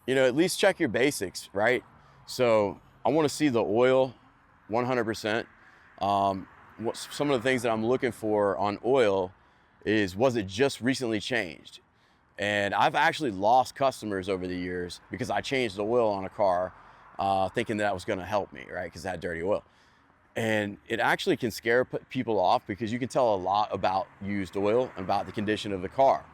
at least check your basics, right? So I want to see the oil 100%. Some of the things that I'm looking for on oil is, was it just recently changed? And I've actually lost customers over the years because I changed the oil on a car thinking that was going to help me, right? Because it had dirty oil. And it actually can scare people off because you can tell a lot about used oil and about the condition of the car.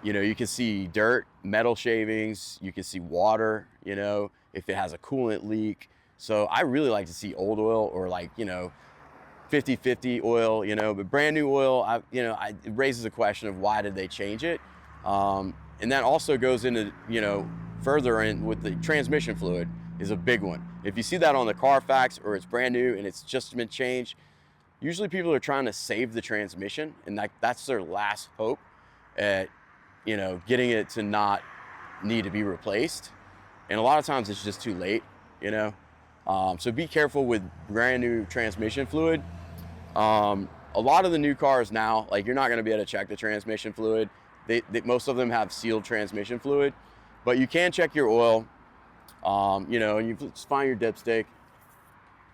You can see dirt, metal shavings, you can see water, if it has a coolant leak. So I really like to see old oil, or like, 50-50 oil, but brand new oil, it raises a question of why did they change it? And that also goes into, further in with the transmission fluid is a big one. If you see that on the Carfax or it's brand new and it's just been changed, usually people are trying to save the transmission, and that's their last hope at, getting it to not need to be replaced. And a lot of times it's just too late, So be careful with brand new transmission fluid. A lot of the new cars now, like, you're not going to be able to check the transmission fluid. Most of them have sealed transmission fluid, but you can check your oil, and you just find your dipstick,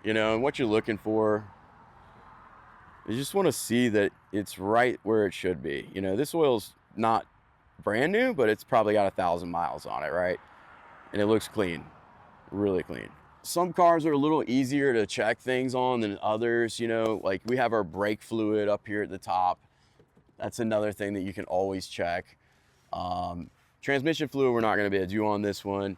and what you're looking for. You just want to see that it's right where it should be. This oil's not brand new, but it's probably got 1,000 miles on it, right? And it looks clean, really clean. Some cars are a little easier to check things on than others, like we have our brake fluid up here at the top. That's another thing that you can always check. Transmission fluid, we're not going to be able to do on this one.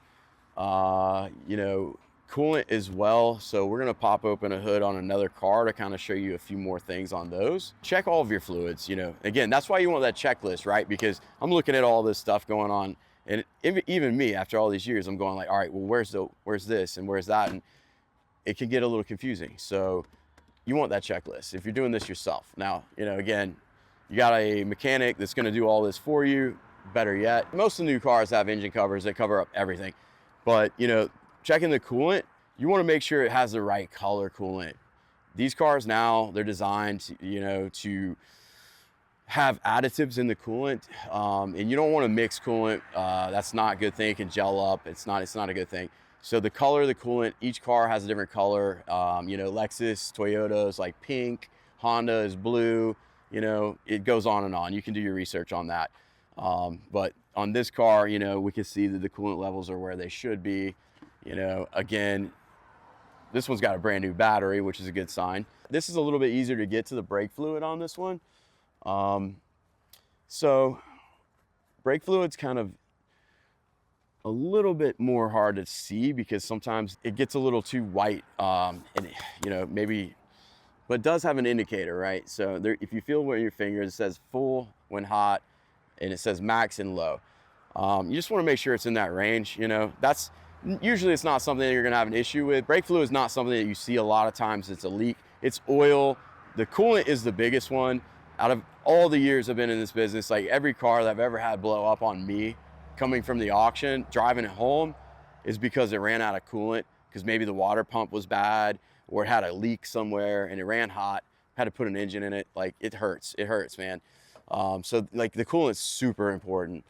Coolant as well. So we're going to pop open a hood on another car to kind of show you a few more things on those. Check all of your fluids, Again, that's why you want that checklist, right? Because I'm looking at all this stuff going on, and even me, after all these years, I'm going like, all right, well, where's this and where's that? And it can get a little confusing. So you want that checklist if you're doing this yourself. Now, again, you got a mechanic that's going to do all this for you. Better yet, most of the new cars have engine covers that cover up everything. But, checking the coolant, you want to make sure it has the right color coolant. These cars now, they're designed to have additives in the coolant, and you don't want to mix coolant. That's not a good thing. It can gel up. It's not a good thing. So the color of the coolant, each car has a different color. Lexus, Toyota is like pink, Honda is blue. It goes on and on. You can do your research on that. But on this car, we can see that the coolant levels are where they should be. Again, this one's got a brand new battery, which is a good sign. This is a little bit easier to get to the brake fluid on this one. So brake fluid's kind of a little bit more hard to see because sometimes it gets a little too white, and maybe, but it does have an indicator, right? So there, if you feel with your fingers, it says full when hot, and it says max and low. You just want to make sure it's in that range. That's usually, it's not something that you're going to have an issue with. Brake fluid is not something that you see a lot of times. It's a leak. It's oil. The coolant is the biggest one. Out of all the years I've been in this business, like every car that I've ever had blow up on me coming from the auction, driving it home, is because it ran out of coolant, because maybe the water pump was bad, or it had a leak somewhere and it ran hot, had to put an engine in it. Like, it hurts, man. So like the coolant's super important.